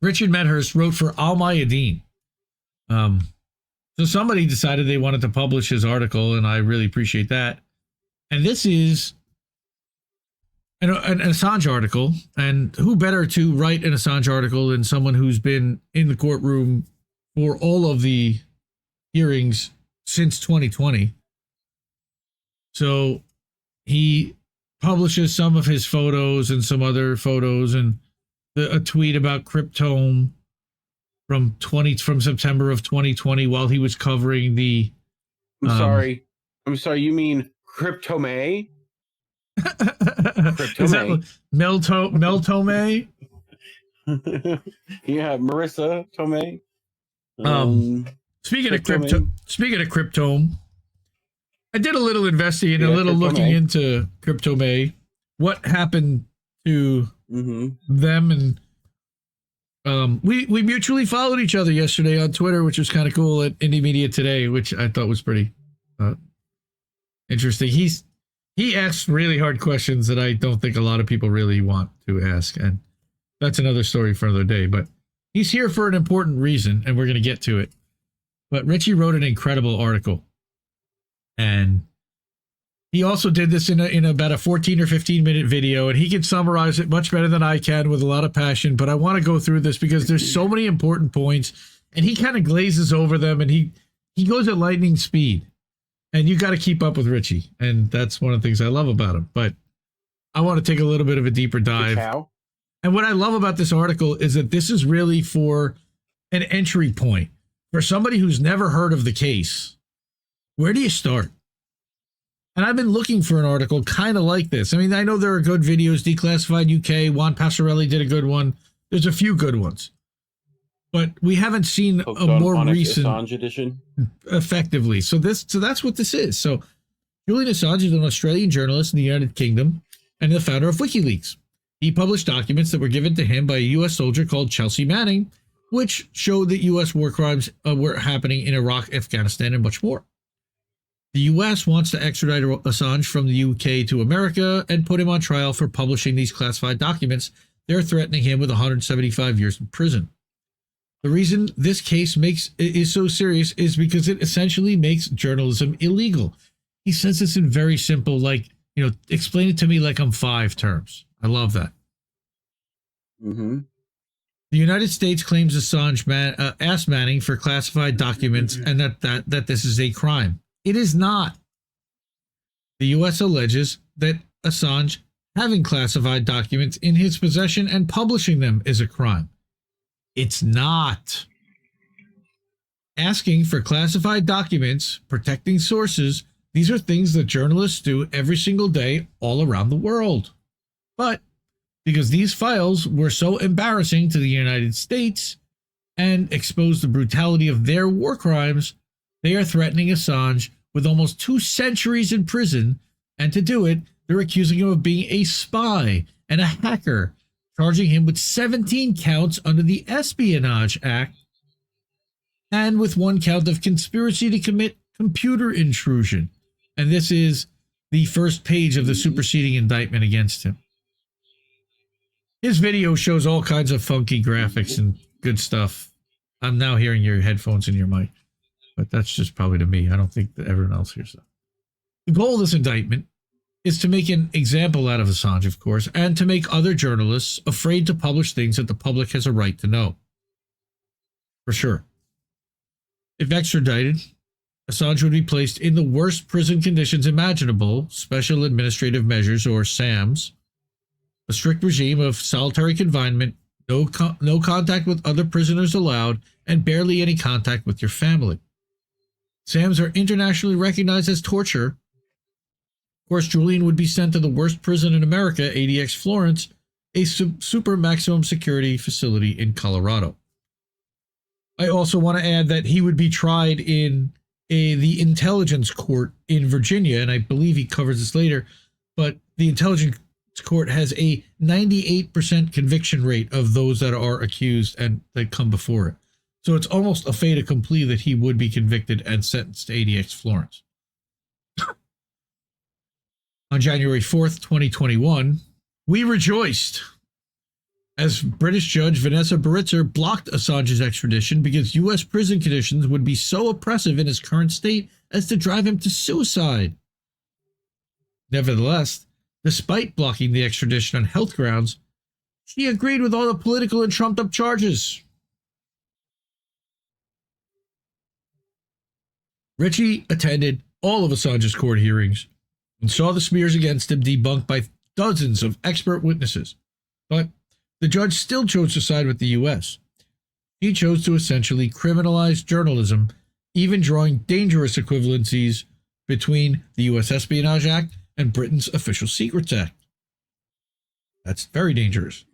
Richard Medhurst wrote for Al-Mayadeen. So somebody decided they wanted to publish his article, and I really appreciate that. And this is an Assange article, and who better to write an Assange article than someone who's been in the courtroom for all of the hearings since 2020. So he publishes some of his photos and some other photos, and a tweet about Cryptome from September of 2020 while he was covering the. I'm sorry. You mean Cryptome? Is that Meltome? Yeah, Marissa Tomei. Speaking of Cryptome, I did a little investigating, a little looking into Cryptome. What happened to them? And we mutually followed each other yesterday on Twitter, which was kind of cool, at Indie Media Today, which I thought was pretty interesting. He asks really hard questions that I don't think a lot of people really want to ask, and that's another story for another day. But he's here for an important reason, and we're going to get to it. But Richi wrote an incredible article, and he also did this in about a 14 or 15 minute video, and he can summarize it much better than I can with a lot of passion. But I want to go through this because there's so many important points, and he kind of glazes over them, and he goes at lightning speed, and you got to keep up with Richi, and that's one of the things I love about him. But I want to take a little bit of a deeper dive. And what I love about this article is that this is really for an entry point for somebody who's never heard of the case. Where do you start? And I've been looking for an article kind of like this. I mean, I know there are good videos. Declassified UK, Juan Passarelli did a good one. There's a few good ones. But we haven't seen a more recent Assange edition. Effectively. So that's what this is. So Julian Assange is an Australian journalist in the United Kingdom and the founder of WikiLeaks. He published documents that were given to him by a U.S. soldier called Chelsea Manning, which showed that U.S. war crimes were happening in Iraq, Afghanistan, and much more. The U.S. wants to extradite Assange from the UK to America and put him on trial for publishing these classified documents. They're threatening him with 175 years in prison. The reason this case is so serious is because it essentially makes journalism illegal. He says this in very simple, explain it to me like I'm 5 terms. I love that. The United States claims Assange asked Manning for classified documents and that this is a crime. It is not. The U.S. alleges that Assange having classified documents in his possession and publishing them is a crime. It's not. Asking for classified documents, protecting sources, these are things that journalists do every single day all around the world. But because these files were so embarrassing to the United States and exposed the brutality of their war crimes, they are threatening Assange with almost 2 centuries in prison, and to do it, they're accusing him of being a spy and a hacker, charging him with 17 counts under the Espionage Act, and with 1 count of conspiracy to commit computer intrusion. And this is the first page of the superseding indictment against him. His video shows all kinds of funky graphics and good stuff. I'm now hearing your headphones in your mic, but that's just probably to me. I don't think that everyone else hears that. The goal of this indictment is to make an example out of Assange, of course, and to make other journalists afraid to publish things that the public has a right to know. For sure. If extradited, Assange would be placed in the worst prison conditions imaginable, special administrative measures, or SAMs, a strict regime of solitary confinement, no contact with other prisoners allowed, and barely any contact with your family. SAMs are internationally recognized as torture. Of course, Julian would be sent to the worst prison in America, ADX Florence, a super maximum security facility in Colorado. I also want to add that he would be tried in the intelligence court in Virginia, and I believe he covers this later, but the intelligence court has a 98% conviction rate of those that are accused and that come before it. So it's almost a fait accompli that he would be convicted and sentenced to ADX Florence. On January 4th, 2021, we rejoiced as British judge Vanessa Baritzer blocked Assange's extradition because U.S. prison conditions would be so oppressive in his current state as to drive him to suicide. Nevertheless, despite blocking the extradition on health grounds, she agreed with all the political and trumped-up charges. Richi attended all of Assange's court hearings and saw the smears against him debunked by dozens of expert witnesses. But the judge still chose to side with the U.S. He chose to essentially criminalize journalism, even drawing dangerous equivalencies between the U.S. Espionage Act and Britain's Official Secrets Act. That's very dangerous.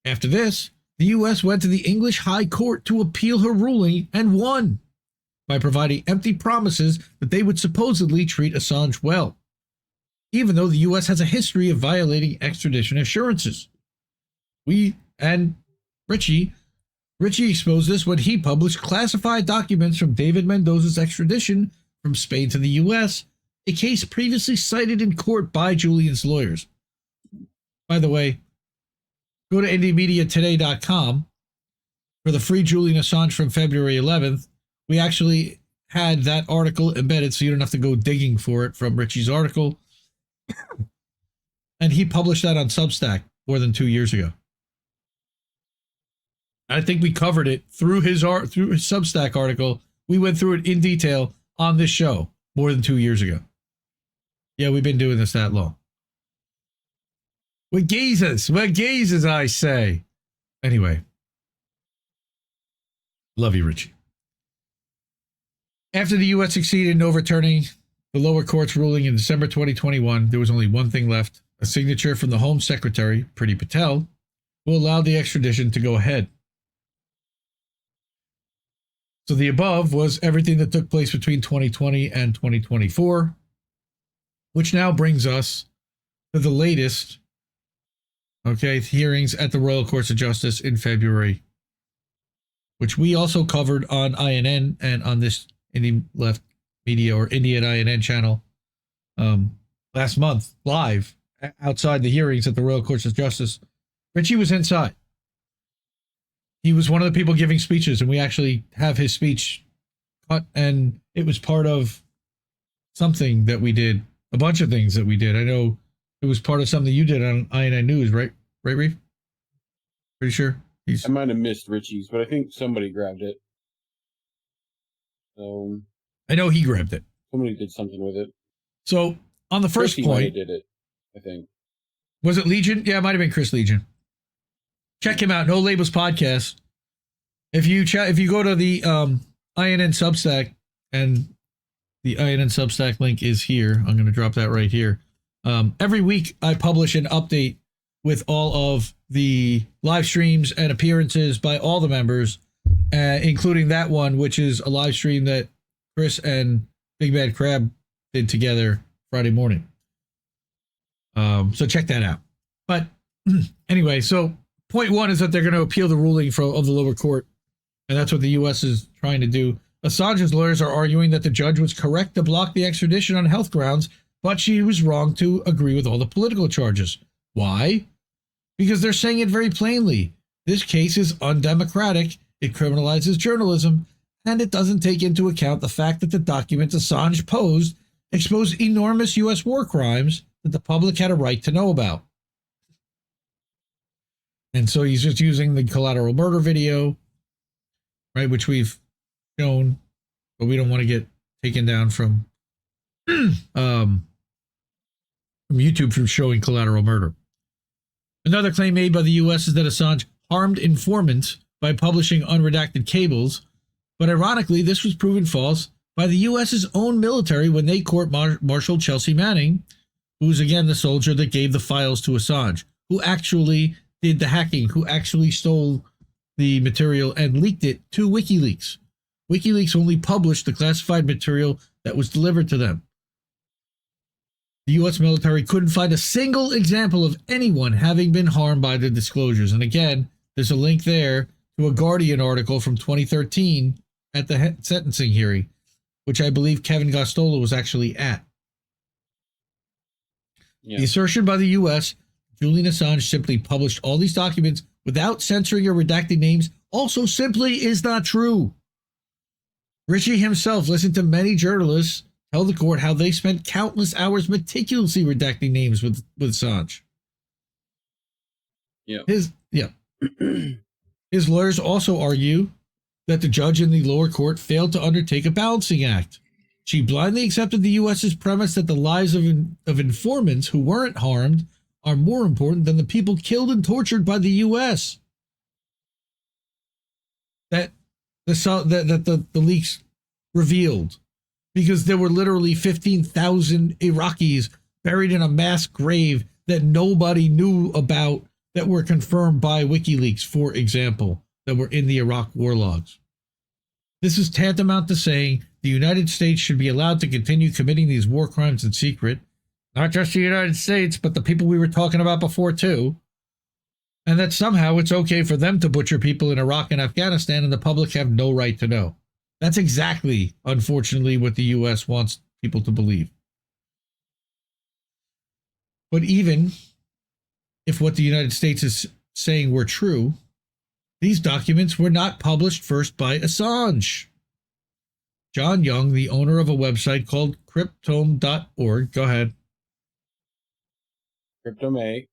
After this, the U.S. went to the English High Court to appeal her ruling and won by providing empty promises that they would supposedly treat Assange well, even though the U.S. has a history of violating extradition assurances. Richi exposed this when he published classified documents from David Mendoza's extradition from Spain to the U.S., a case previously cited in court by Julian's lawyers. By the way, go to IndieMediaToday.com for the free Julian Assange from February 11th. We actually had that article embedded so you don't have to go digging for it from Richi's article. And he published that on Substack more than 2 years ago. I think we covered it through his Substack article. We went through it in detail on this show more than 2 years ago. Yeah, we've been doing this that long. We're geezers, I say. Anyway. Love you, Richi. After the U.S. succeeded in overturning the lower court's ruling in December 2021, there was only one thing left: a signature from the Home Secretary, Priti Patel, who allowed the extradition to go ahead. So the above was everything that took place between 2020 and 2024, which now brings us to the latest, hearings at the Royal Courts of Justice in February, which we also covered on INN and on this Indie Left Media or Indie at INN channel last month, live outside the hearings at the Royal Courts of Justice. Richi was inside. He was one of the people giving speeches, and we actually have his speech cut, and it was part of something that we did, a bunch of things that we did. I know it was part of something you did on INN News, right? Right, Reef? Pretty sure? I might have missed Richi's, but I think somebody grabbed it. I know he grabbed it. Somebody did something with it. So on the first Chrissy point, did it, I think. Was it Legion? Yeah, it might have been Chris Legion. Check him out. No Labels Podcast. If you go to the INN Substack, and the INN Substack link is here. I'm going to drop that right here. Every week I publish an update with all of the live streams and appearances by all the members, including that one, which is a live stream that Chris and Big Bad Crab did together Friday morning. So check that out. But anyway, so point one is that they're going to appeal the ruling of the lower court, and that's what the U.S. is trying to do. Assange's lawyers are arguing that the judge was correct to block the extradition on health grounds, but she was wrong to agree with all the political charges. Why? Because they're saying it very plainly. This case is undemocratic, it criminalizes journalism, and it doesn't take into account the fact that the documents Assange posed exposed enormous U.S. war crimes that the public had a right to know about. And so he's just using the collateral murder video, right, which we've shown, but we don't want to get taken down from YouTube from showing collateral murder. Another claim made by the U.S. is that Assange harmed informants by publishing unredacted cables, but ironically, this was proven false by the U.S.'s own military when they court-martialed Chelsea Manning, who was again the soldier that gave the files to Assange, who actually did the hacking, who actually stole the material and leaked it to WikiLeaks. WikiLeaks only published the classified material that was delivered to them. The U.S. military couldn't find a single example of anyone having been harmed by the disclosures. And again, there's a link there to a Guardian article from 2013 at the sentencing hearing, which I believe Kevin Gostola was actually at. Yeah. The assertion by the U.S. Julian Assange simply published all these documents without censoring or redacting names also simply is not true. Richi himself listened to many journalists tell the court how they spent countless hours meticulously redacting names with Assange. Yeah. His lawyers also argue that the judge in the lower court failed to undertake a balancing act. She blindly accepted the U.S.'s premise that the lives of informants who weren't harmed are more important than the people killed and tortured by the U.S. That the leaks revealed, because there were literally 15,000 Iraqis buried in a mass grave that nobody knew about, that were confirmed by WikiLeaks, for example, that were in the Iraq war logs. This is tantamount to saying the United States should be allowed to continue committing these war crimes in secret. Not just the United States, but the people we were talking about before too. And that somehow it's okay for them to butcher people in Iraq and Afghanistan and the public have no right to know. That's exactly, unfortunately, what the U.S. wants people to believe. But even if what the United States is saying were true, these documents were not published first by Assange. John Young, the owner of a website called cryptome.org, go ahead. Cryptome.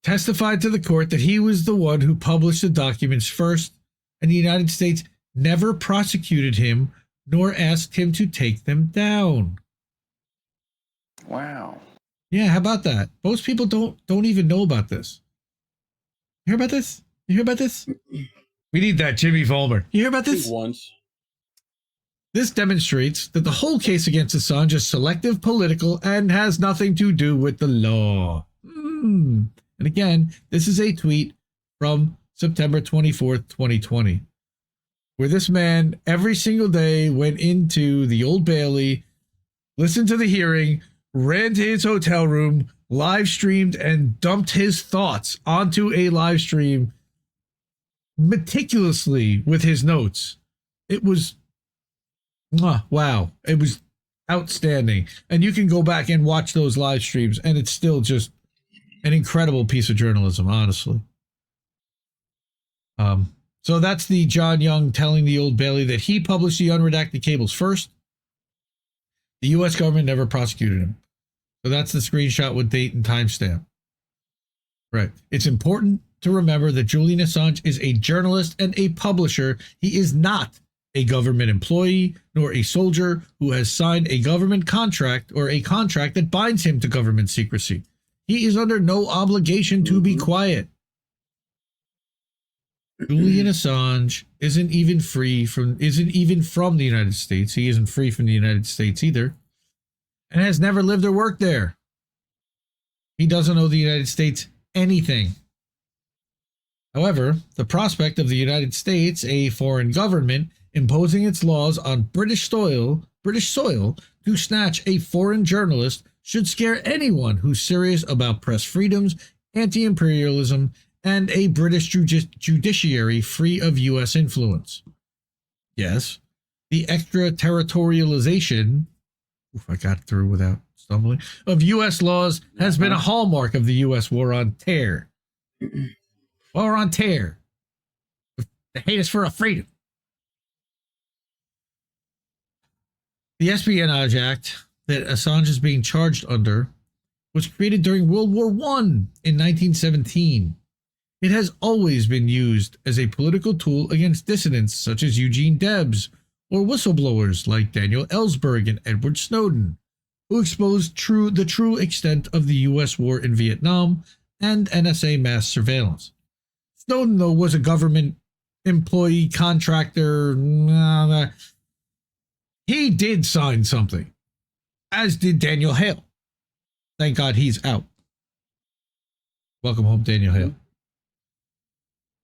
Testified to the court that he was the one who published the documents first, and the United States never prosecuted him nor asked him to take them down. Wow. Yeah, how about that? Most people don't even know about this. You hear about this? You hear about this? We need that Jimmy Vollmer. You hear about this? Once. This demonstrates that the whole case against Assange is selective, political, and has nothing to do with the law. And again, this is a tweet from September 24th, 2020, where this man every single day went into the Old Bailey, listened to the hearing, ran to his hotel room, live streamed, and dumped his thoughts onto a live stream meticulously with his notes. It was, wow. It was outstanding. And you can go back and watch those live streams, and it's still just an incredible piece of journalism, honestly. So that's the John Young telling the Old Bailey that he published the unredacted cables first. The U.S. government never prosecuted him. So that's the screenshot with date and timestamp. Right. It's important to remember that Julian Assange is a journalist and a publisher. He is not a government employee nor a soldier who has signed a government contract or a contract that binds him to government secrecy. He is under no obligation to be quiet. Julian Assange isn't even from the United States. He isn't free from the United States either, and has never lived or worked there. He doesn't owe the United States anything. However, the prospect of the United States, a foreign government, imposing its laws on British soil to snatch a foreign journalist should scare anyone who's serious about press freedoms, anti-imperialism, and a British judiciary free of U.S. influence. Yes, the extraterritorialization, I got through without stumbling, of U.S. laws has been a hallmark of the U.S. war on terror. War on terror. They hate us for our freedom. The Espionage Act that Assange is being charged under was created during World War I in 1917. It has always been used as a political tool against dissidents such as Eugene Debs or whistleblowers like Daniel Ellsberg and Edward Snowden, who exposed the true extent of the U.S. war in Vietnam and NSA mass surveillance. Snowden, though, was a government employee, contractor. He did sign something, as did Daniel Hale. Thank God he's out. Welcome home, Daniel Hale.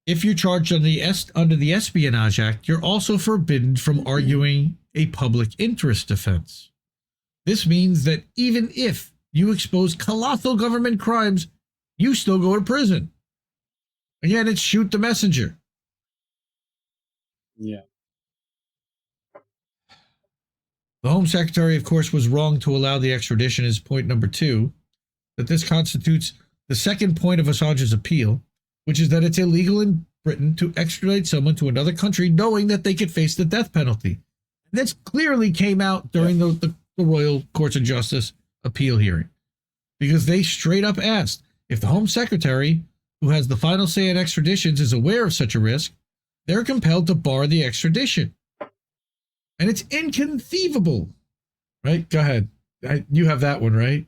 If you're charged under the Espionage Act, you're also forbidden from arguing a public interest defense. This means that even if you expose colossal government crimes, you still go to prison. Again, it's shoot the messenger. Yeah. The Home Secretary, of course, was wrong to allow the extradition is point number 2, that this constitutes the second point of Assange's appeal, which is that it's illegal in Britain to extradite someone to another country knowing that they could face the death penalty. And this clearly came out during the Royal Courts of Justice appeal hearing, because they straight up asked if the Home Secretary, who has the final say in extraditions, is aware of such a risk, they're compelled to bar the extradition. And it's inconceivable, right? Go ahead. You have that one, right?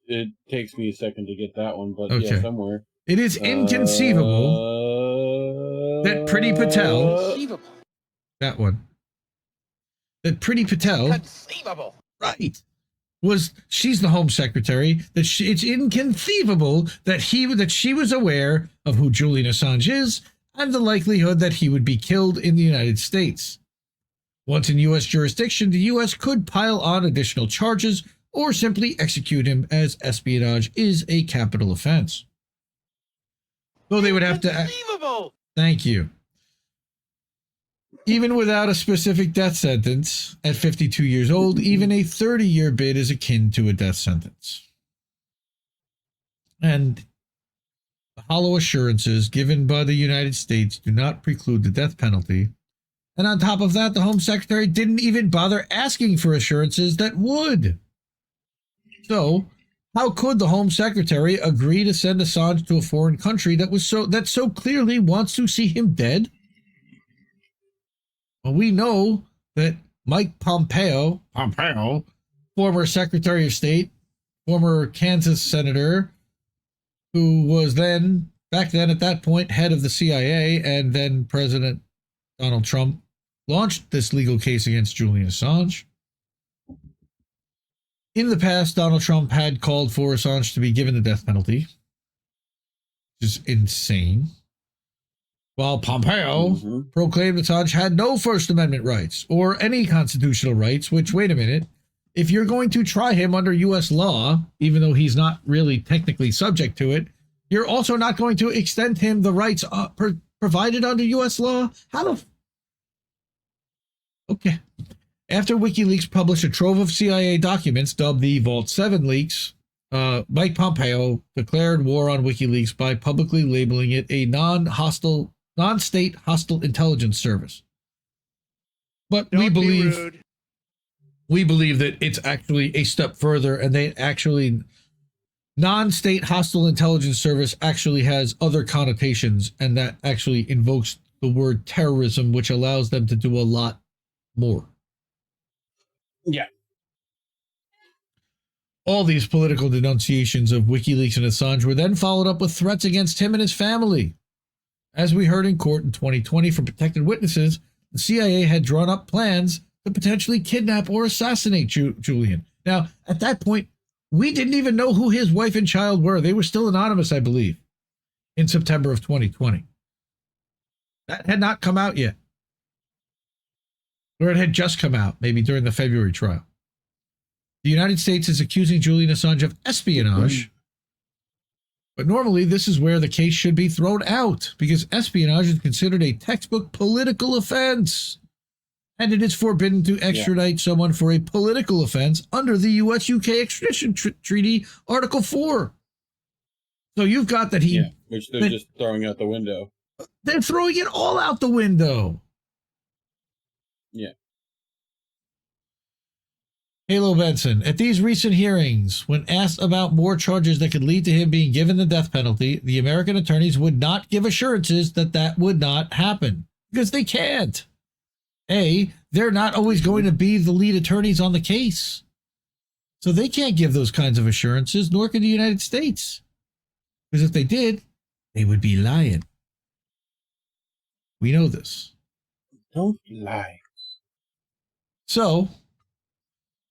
It takes me a second to get that one, but okay. Yeah, somewhere. It is inconceivable that Priti Patel, that one, that Priti Patel, conceivable, right, she's the Home Secretary, it's inconceivable that she was aware of who Julian Assange is and the likelihood that he would be killed in the United States. Once in U.S. jurisdiction, the U.S. could pile on additional charges or simply execute him, as espionage is a capital offense. Though they would have to... Thank you. Even without a specific death sentence, at 52 years old, even a 30-year bid is akin to a death sentence. And the hollow assurances given by the United States do not preclude the death penalty. And on top of that, the Home Secretary didn't even bother asking for assurances that would. So, how could the Home Secretary agree to send Assange to a foreign country that so clearly wants to see him dead? Well, we know that Mike Pompeo, former Secretary of State, former Kansas senator, who was back then at that point, head of the CIA, and then President Donald Trump, launched this legal case against Julian Assange. In the past, Donald Trump had called for Assange to be given the death penalty, which is insane. While Pompeo proclaimed Assange had no First Amendment rights or any constitutional rights, which, wait a minute, if you're going to try him under U.S. law, even though he's not really technically subject to it, you're also not going to extend him the rights provided under U.S. law? Okay. After WikiLeaks published a trove of CIA documents dubbed the Vault 7 leaks, Mike Pompeo declared war on WikiLeaks by publicly labeling it a non-state hostile intelligence service. But we believe that it's actually a step further, and they actually non-state hostile intelligence service actually has other connotations, and that actually invokes the word terrorism, which allows them to do a lot more. Yeah. All these political denunciations of WikiLeaks and Assange were then followed up with threats against him and his family. As we heard in court in 2020 from protected witnesses, the CIA had drawn up plans to potentially kidnap or assassinate Julian. Now, at that point, we didn't even know who his wife and child were. They were still anonymous, I believe, in September of 2020. That had not come out yet. Or it had just come out, maybe during the February trial. The United States is accusing Julian Assange of espionage. But normally, this is where the case should be thrown out, because espionage is considered a textbook political offense. And it is forbidden to extradite someone for a political offense under the U.S.-UK Extradition Treaty, Article 4. So you've got that he... Yeah, which they're just throwing out the window. They're throwing it all out the window. Yeah. Halo Benson, at these recent hearings, when asked about more charges that could lead to him being given the death penalty, the American attorneys would not give assurances that would not happen, because they can't. They're not always going to be the lead attorneys on the case. So they can't give those kinds of assurances, nor can the United States. Because if they did, they would be lying. We know this. Don't lie. So,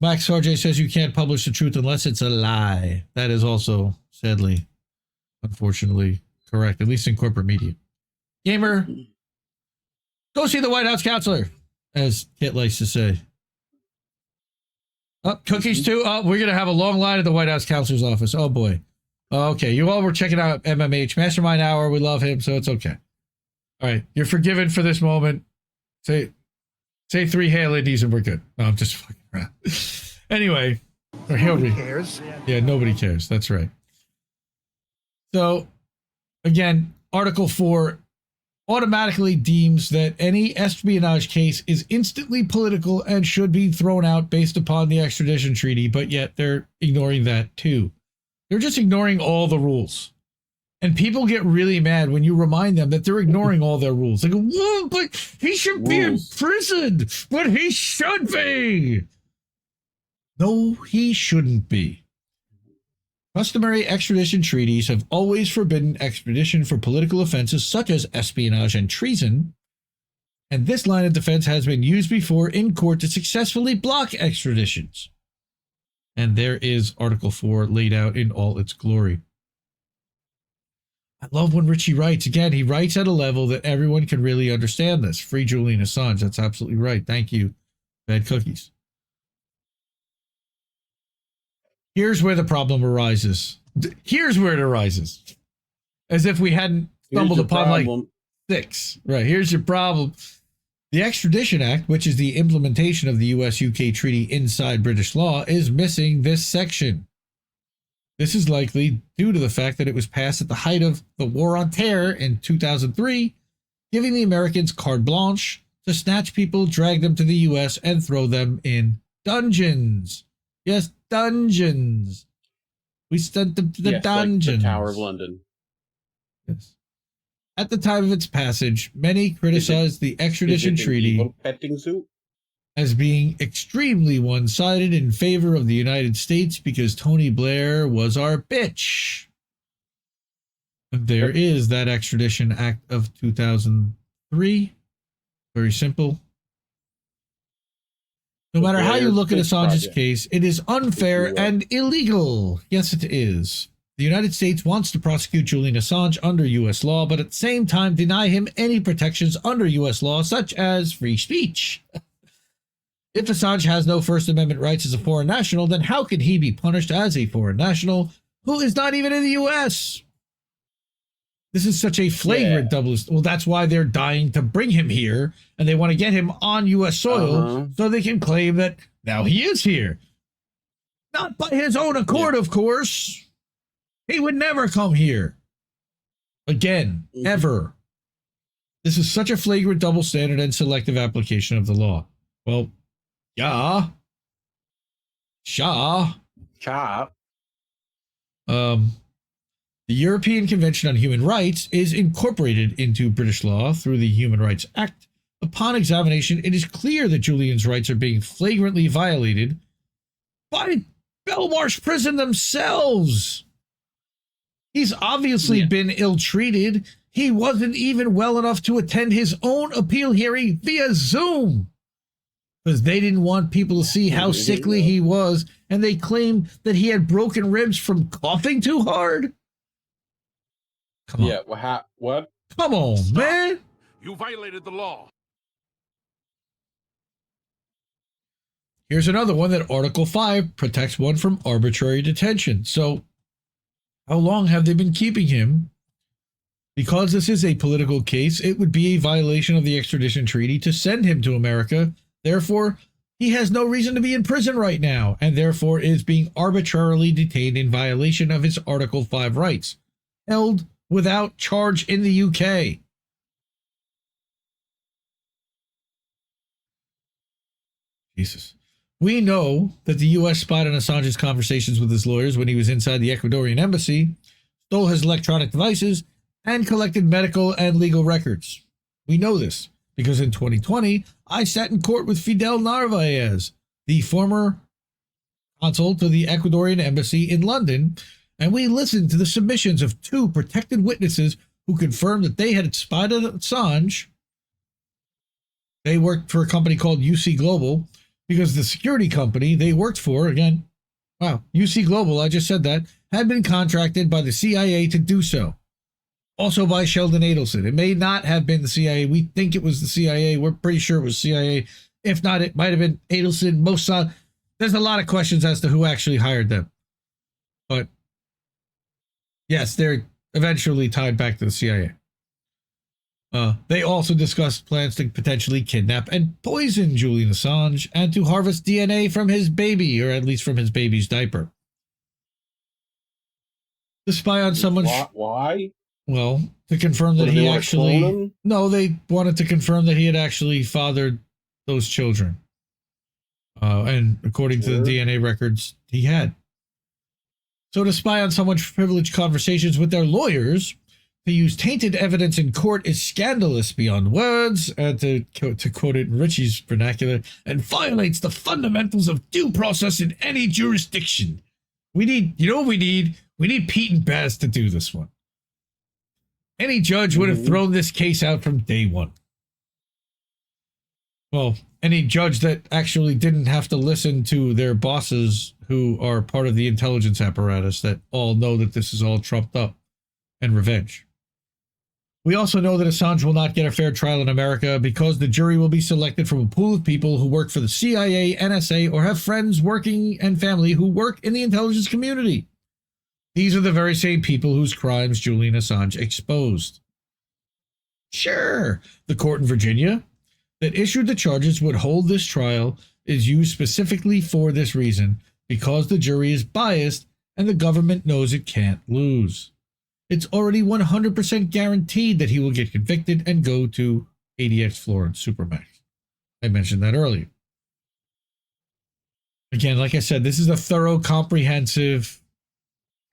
Max RJ says you can't publish the truth unless it's a lie. That is also, sadly, unfortunately, correct, at least in corporate media. Gamer, go see the White House counselor, as Kit likes to say. Oh, cookies too? Oh, we're going to have a long line at the White House counselor's office. Oh, boy. Okay, you all were checking out MMH. Mastermind Hour, we love him, so it's okay. All right, you're forgiven for this moment. Say, Say 3 Hail Indies and we're good. No, I'm just fucking around. Anyway. Or Nobody cares. Yeah, nobody cares. That's right. So, again, Article 4 automatically deems that any espionage case is instantly political and should be thrown out based upon the extradition treaty, but yet they're ignoring that too. They're just ignoring all the rules. And people get really mad when you remind them that they're ignoring all their rules. They go, whoa, but he should be in prison, but he should be. No, he shouldn't be. Customary extradition treaties have always forbidden extradition for political offenses such as espionage and treason, and this line of defense has been used before in court to successfully block extraditions. And there is Article 4 laid out in all its glory. I love when Richi writes. Again, he writes at a level that everyone can really understand this. Free Julian Assange. That's absolutely right. Thank you, Bad Cookies. Here's where the problem arises. Here's where it arises. As if we hadn't stumbled upon like 6. Right, here's your problem. The Extradition Act, which is the implementation of the US-UK treaty inside British law, is missing this section. This is likely due to the fact that it was passed at the height of the War on Terror in 2003, giving the Americans carte blanche to snatch people, drag them to the US, and throw them in dungeons. Yes, dungeons. We sent them to the dungeons. Like the Tower of London. Yes. At the time of its passage, many criticized the extradition treaty petting zoo? as being extremely one-sided in favor of the United States because Tony Blair was our bitch. And there is that Extradition Act of 2003. Very simple. No matter how you look at Assange's case, it is unfair and illegal. Yes, it is. The United States wants to prosecute Julian Assange under U.S. law, but at the same time deny him any protections under U.S. law, such as free speech. If Assange has no First Amendment rights as a foreign national, then how could he be punished as a foreign national who is not even in the U.S.? This is such a flagrant double. Well, that's why they're dying to bring him here, and they want to get him on U.S. soil so they can claim that now he is here. Not by his own accord, of course. He would never come here. Again, ever. This is such a flagrant double standard and selective application of the law. Well, yeah. The European Convention on Human Rights is incorporated into British law through the Human Rights Act. Upon examination, it is clear that Julian's rights are being flagrantly violated by Belmarsh Prison themselves. He's obviously been ill-treated. He wasn't even well enough to attend his own appeal hearing via Zoom because they didn't want people to see how sickly he was, and they claimed that he had broken ribs from coughing too hard. Come on. Yeah, what? Come on, man. You violated the law. Here's another one that Article 5 protects one from arbitrary detention. So, how long have they been keeping him? Because this is a political case, it would be a violation of the extradition treaty to send him to America. Therefore, he has no reason to be in prison right now, and therefore is being arbitrarily detained in violation of his Article 5 rights. Held without charge in the UK. Jesus. We know that the U.S. spied on Assange's conversations with his lawyers when he was inside the Ecuadorian embassy, stole his electronic devices, and collected medical and legal records. We know this because in 2020, I sat in court with Fidel Narvaez, the former consul to the Ecuadorian embassy in London, and we listened to the submissions of 2 protected witnesses who confirmed that they had spied on Assange. They worked for a company called UC Global because the security company they worked for, again, wow, UC Global, I just said that, had been contracted by the CIA to do so. Also by Sheldon Adelson. It may not have been the CIA. We think it was the CIA. We're pretty sure it was CIA. If not, it might have been Adelson, Mossad. There's a lot of questions as to who actually hired them. But yes, they're eventually tied back to the CIA. They also discussed plans to potentially kidnap and poison Julian Assange and to harvest DNA from his baby, or at least from his baby's diaper. To spy on someone. Why? Well, to confirm that he actually. No, they wanted to confirm that he had actually fathered those children. And according to the DNA records, he had. So to spy on someone's privileged conversations with their lawyers, to use tainted evidence in court is scandalous beyond words, and to quote it in Richi's vernacular, and violates the fundamentals of due process in any jurisdiction. We need, you know what we need? We need Pete and Baz to do this one. Any judge would have thrown this case out from day one. Well, any judge that actually didn't have to listen to their bosses who are part of the intelligence apparatus that all know that this is all trumped up and revenge. We also know that Assange will not get a fair trial in America because the jury will be selected from a pool of people who work for the CIA, NSA, or have friends working and family who work in the intelligence community. These are the very same people whose crimes Julian Assange exposed. Sure, the court in Virginia that issued the charges would hold this trial is used specifically for this reason, because the jury is biased and the government knows it can't lose. It's already 100% guaranteed that he will get convicted and go to ADX Florence Supermax. I mentioned that earlier. Again, like I said, this is a thorough, comprehensive,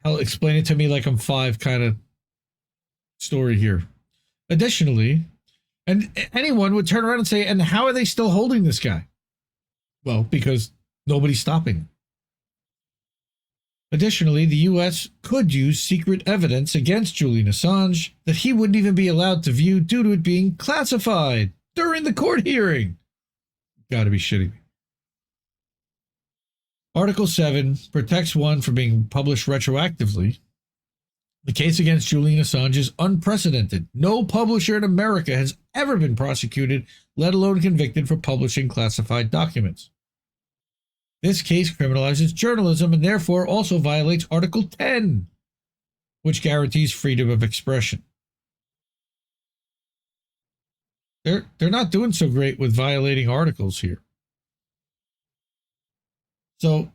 hell, explain it to me like I'm 5 kind of story here. Additionally, and anyone would turn around and say, and how are they still holding this guy? Well, because nobody's stopping him. Additionally, the U.S. could use secret evidence against Julian Assange that he wouldn't even be allowed to view due to it being classified during the court hearing. Gotta be shitting me. Article 7 protects one from being published retroactively. The case against Julian Assange is unprecedented. No publisher in America has ever been prosecuted, let alone convicted, for publishing classified documents. This case criminalizes journalism and therefore also violates Article 10, which guarantees freedom of expression. They're not doing so great with violating articles here. So,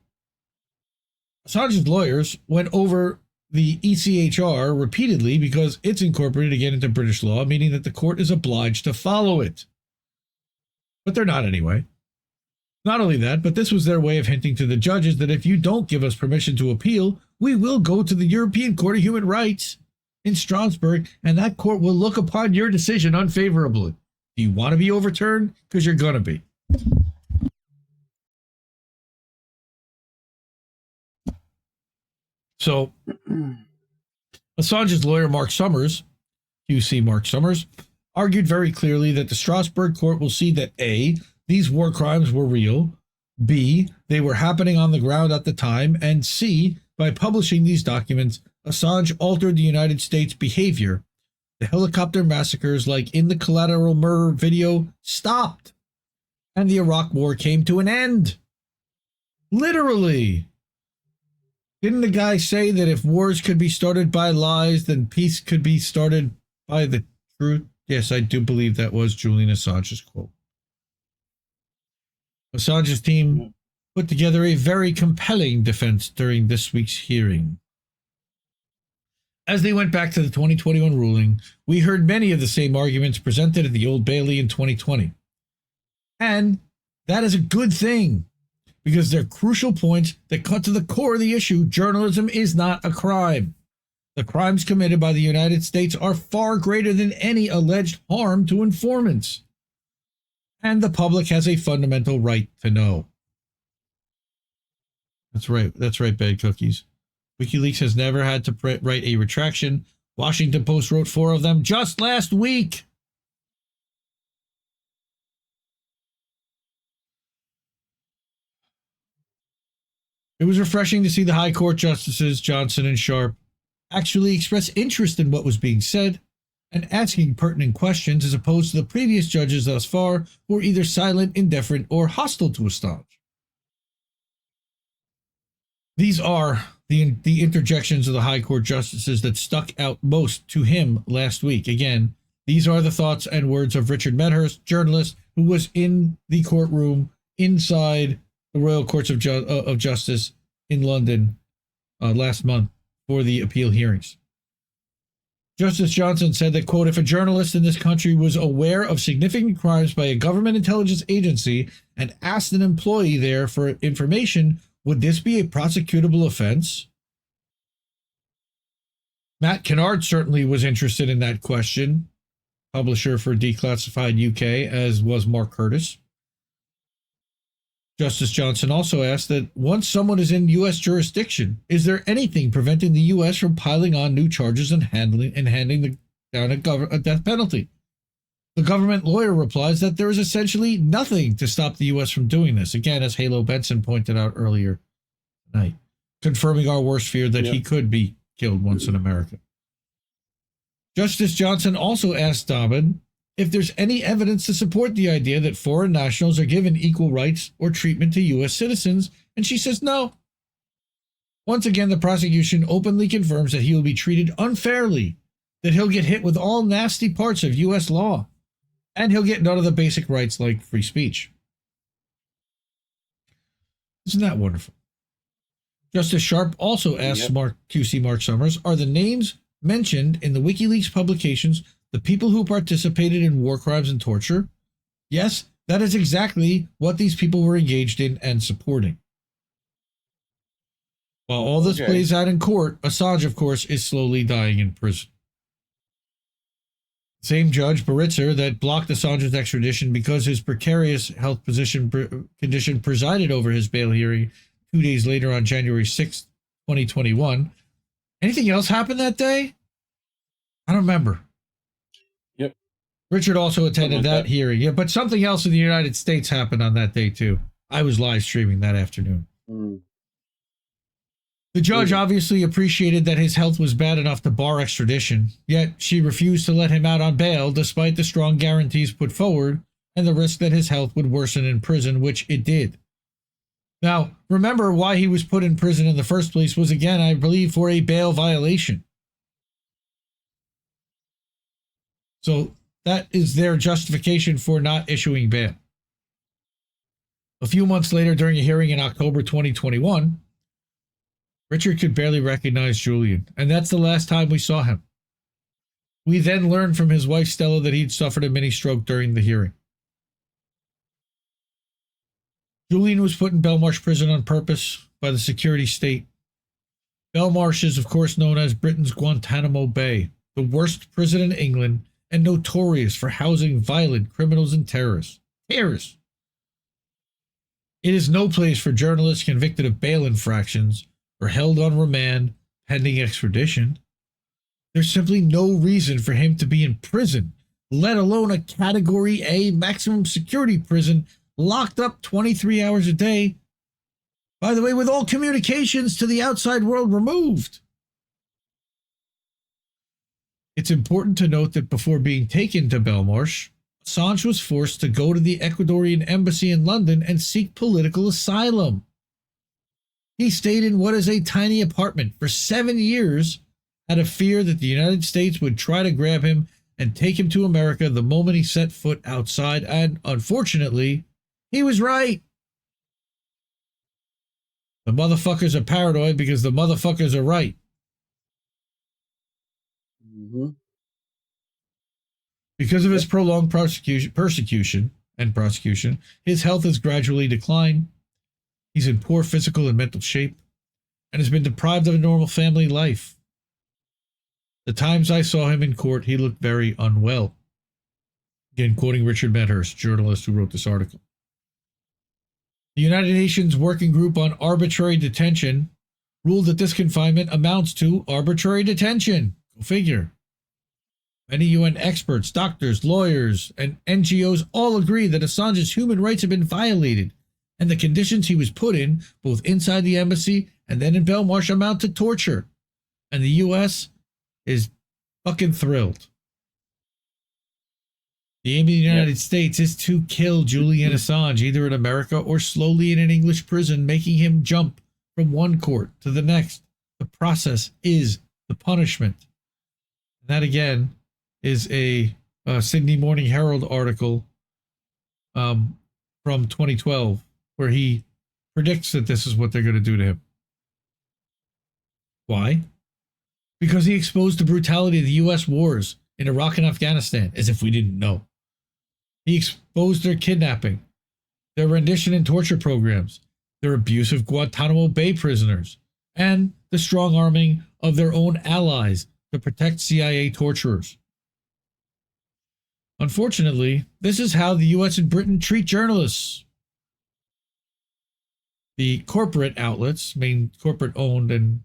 Assange's lawyers went over the ECHR repeatedly because it's incorporated again into British law, meaning that the court is obliged to follow it. But they're not anyway. Not only that, but this was their way of hinting to the judges that if you don't give us permission to appeal, we will go to the European Court of Human Rights in Strasbourg, and that court will look upon your decision unfavorably. Do you want to be overturned? Because you're going to be. So, Assange's lawyer, Mark Summers, QC Mark Summers, argued very clearly that the Strasbourg court will see that A, these war crimes were real, B, they were happening on the ground at the time, and C, by publishing these documents, Assange altered the United States' behavior. The helicopter massacres, like in the Collateral Murder video, stopped, and the Iraq War came to an end. Literally. Didn't the guy say that if wars could be started by lies, then peace could be started by the truth? Yes, I do believe that was Julian Assange's quote. Assange's team put together a very compelling defense during this week's hearing. As they went back to the 2021 ruling, we heard many of the same arguments presented at the Old Bailey in 2020. And that is a good thing, because they're crucial points that cut to the core of the issue. Journalism is not a crime. The crimes committed by the United States are far greater than any alleged harm to informants. And the public has a fundamental right to know. That's right. That's right, bad cookies. WikiLeaks has never had to write a retraction. Washington Post wrote 4 of them just last week. It was refreshing to see the High Court Justices Johnson and Sharp actually express interest in what was being said and asking pertinent questions, as opposed to the previous judges thus far who were either silent, indifferent, or hostile to Assange. These are the interjections of the High Court Justices that stuck out most to him last week. Again, These are the thoughts and words of Richard Medhurst, journalist who was in the courtroom inside the Royal Courts of Justice in London last month for the appeal hearings. Justice Johnson said that, quote, if a journalist in this country was aware of significant crimes by a government intelligence agency and asked an employee there for information, would this be a prosecutable offense? Matt Kennard certainly was interested in that question, publisher for Declassified UK, as was Mark Curtis. Justice Johnson also asked that once someone is in U.S. jurisdiction, is there anything preventing the U.S. from piling on new charges and handing down a death penalty? The government lawyer replies that there is essentially nothing to stop the U.S. from doing this, again, as Halo Benson pointed out earlier tonight, confirming our worst fear that he could be killed once in America. Justice Johnson also asked Dobbin if there's any evidence to support the idea that foreign nationals are given equal rights or treatment to U.S. citizens, and she says no. Once again, the prosecution openly confirms that he will be treated unfairly, that he'll get hit with all nasty parts of U.S. law, and he'll get none of the basic rights like free speech. Isn't that wonderful? Justice Sharp also asked QC Mark Summers, are the names mentioned in the WikiLeaks publications the people who participated in war crimes and torture? Yes, that is exactly what these people were engaged in and supporting. While all this plays out in court, Assange, of course, is slowly dying in prison. Same Judge Baritzer that blocked Assange's extradition because his precarious health condition presided over his bail hearing 2 days later on January 6th, 2021. Anything else happened that day? I don't remember. Yep. Richard also attended that hearing. Yeah, but something else in the United States happened on that day, too. I was live streaming that afternoon. The judge obviously appreciated that his health was bad enough to bar extradition, yet she refused to let him out on bail despite the strong guarantees put forward and the risk that his health would worsen in prison, which it did. Now, remember why he was put in prison in the first place was, again, I believe, for a bail violation. So that is their justification for not issuing bail. A few months later, during a hearing in October 2021, Richard could barely recognize Julian, and that's the last time we saw him. We then learned from his wife Stella that he'd suffered a mini stroke during the hearing. Julian was put in Belmarsh prison on purpose by the security state. Belmarsh is, of course, known as Britain's Guantanamo Bay, the worst prison in England and notorious for housing violent criminals and terrorists. It is no place for journalists convicted of bail infractions or held on remand pending extradition. There's simply no reason for him to be in prison, let alone a Category A maximum security prison locked up 23 hours a day, by the way, with all communications to the outside world removed. It's important to note that before being taken to Belmarsh, Assange was forced to go to the Ecuadorian embassy in London and seek political asylum. He stayed in what is a tiny apartment for 7 years out of fear that the United States would try to grab him and take him to America the moment he set foot outside, and unfortunately, he was right. The motherfuckers are paranoid because the motherfuckers are right. Because of his prolonged persecution, his health has gradually declined. He's in poor physical and mental shape and has been deprived of a normal family life. The times I saw him in court, he looked very unwell. Again, quoting Richard Medhurst, journalist who wrote this article. The United Nations Working Group on Arbitrary Detention ruled that this confinement amounts to arbitrary detention. Go figure. Many UN experts, doctors, lawyers, and NGOs all agree that Assange's human rights have been violated, and the conditions he was put in, both inside the embassy and then in Belmarsh, amount to torture. And the U.S. is fucking thrilled. The aim of the United States is to kill Julian Assange, either in America or slowly in an English prison, making him jump from one court to the next. The process is the punishment. And that, again, is a Sydney Morning Herald article from 2012 where he predicts that this is what they're going to do to him. Why? Because he exposed the brutality of the U.S. wars in Iraq and Afghanistan, as if we didn't know. He exposed their kidnapping, their rendition and torture programs, their abuse of Guantanamo Bay prisoners, and the strong arming of their own allies to protect CIA torturers. Unfortunately, this is how the US and Britain treat journalists. The corporate outlets, corporate-owned and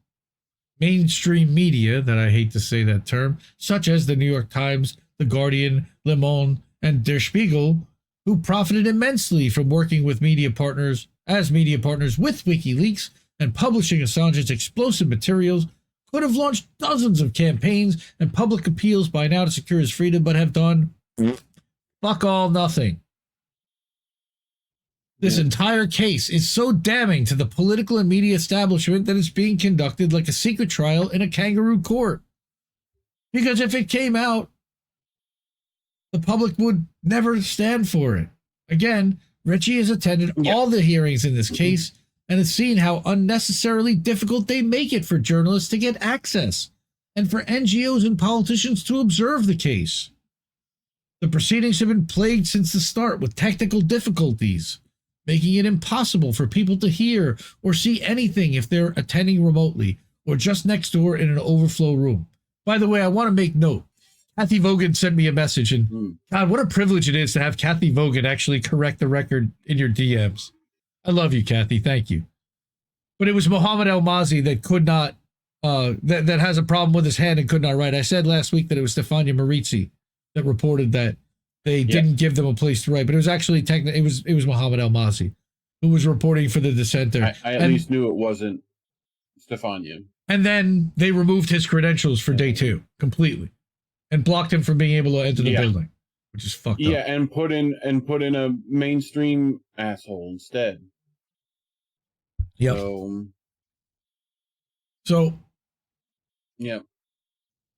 mainstream media, that I hate to say that term, such as the New York Times, The Guardian, Le Monde, and Der Spiegel, who profited immensely from working with media partners with WikiLeaks and publishing Assange's explosive materials, could have launched dozens of campaigns and public appeals by now to secure his freedom, but have done fuck all nothing. This entire case is so damning to the political and media establishment that it's being conducted like a secret trial in a kangaroo court. Because if it came out, the public would never stand for it. Again, Richi has attended all the hearings in this case and has seen how unnecessarily difficult they make it for journalists to get access and for NGOs and politicians to observe the case. The proceedings have been plagued since the start with technical difficulties, making it impossible for people to hear or see anything if they're attending remotely or just next door in an overflow room. By the way, I want to make note. Kathy Vogan sent me a message, and God, what a privilege it is to have Kathy Vogan actually correct the record in your DMs. I love you, Kathy. Thank you. But it was Mohammed El-Mazi that could not, that has a problem with his hand and could not write. I said last week that it was Stefania Marizzi that reported that they didn't give them a place to write, but it was actually it was Mohammed El-Mazi who was reporting for the dissenter. I at least knew it wasn't Stefania. And then they removed his credentials for day 2 completely and blocked him from being able to enter the building, which is fucked up. Yeah, and put in a mainstream asshole instead. Yep. So yeah.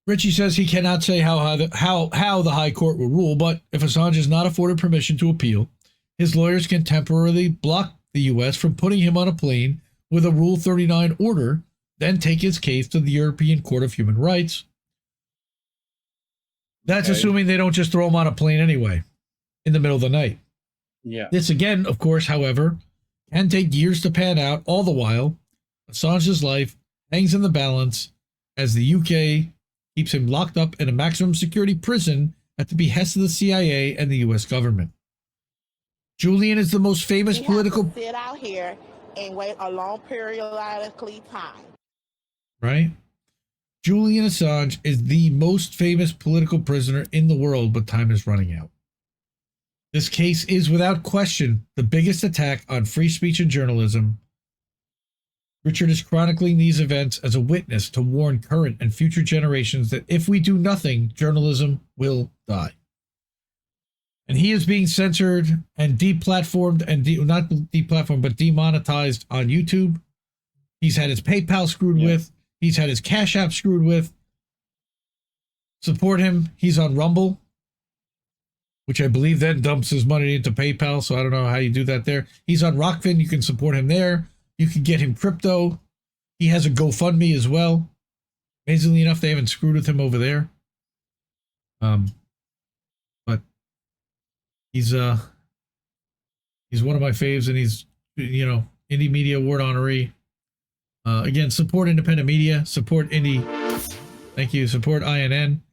Richi says he cannot say how the High Court will rule, but if Assange is not afforded permission to appeal, his lawyers can temporarily block the U.S. from putting him on a plane with a Rule 39 order, then take his case to the European Court of Human Rights. That's assuming they don't just throw him on a plane anyway, in the middle of the night. Yeah. This again, of course, however, can take years to pan out. All the while, Assange's life hangs in the balance as the UK keeps him locked up in a maximum security prison at the behest of the CIA and the U.S. government. Julian is the most famous political... sit out here and wait a long periodically time. Right? Julian Assange is the most famous political prisoner in the world, but time is running out. This case is without question the biggest attack on free speech and journalism. Richard is chronicling these events as a witness to warn current and future generations that if we do nothing, journalism will die. And he is being censored and deplatformed and not deplatformed, but demonetized on YouTube. He's had his PayPal screwed with. He's had his Cash App screwed with. Support him. He's on Rumble, which I believe then dumps his money into PayPal. So I don't know how you do that there. He's on Rockfin. You can support him there. You can get him crypto. He has a GoFundMe as well. Amazingly enough, they haven't screwed with him over there. But he's one of my faves, and he's, Indie Media Award honoree. Again, support independent media, support indie. Thank you. Support INN.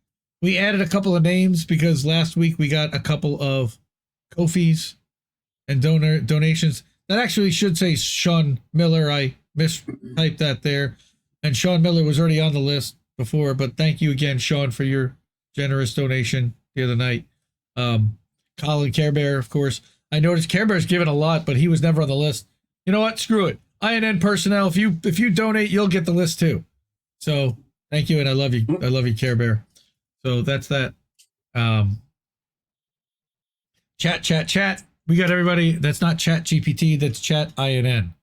We added a couple of names because last week we got a couple of Ko-fis and donations. That actually should say Sean Miller. I mistyped that there. And Sean Miller was already on the list before, but thank you again, Sean, for your generous donation the other night. Colin Care Bear, of course. I noticed Care Bear's given a lot, but he was never on the list. You know what? Screw it. INN personnel, if you donate, you'll get the list too. So thank you, and I love you. I love you, Care Bear. So that's that. Chat. We got everybody. That's not Chat GPT. That's Chat INN.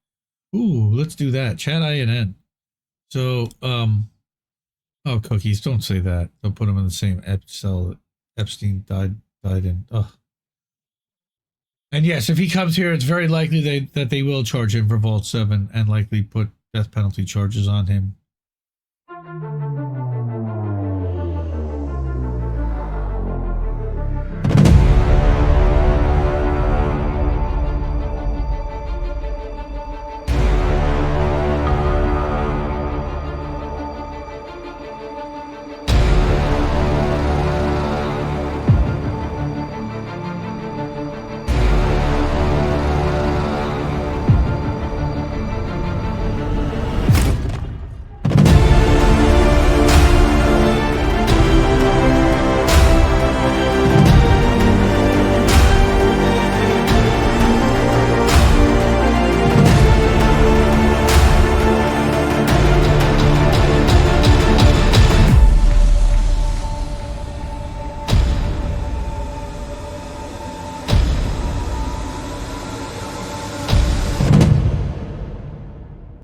Ooh, let's do that. Chat INN. So, oh, cookies. Don't say that. Don't put them in the same Epstein died in. Ugh. And yes, if he comes here, it's very likely that they will charge him for Vault 7 and likely put death penalty charges on him.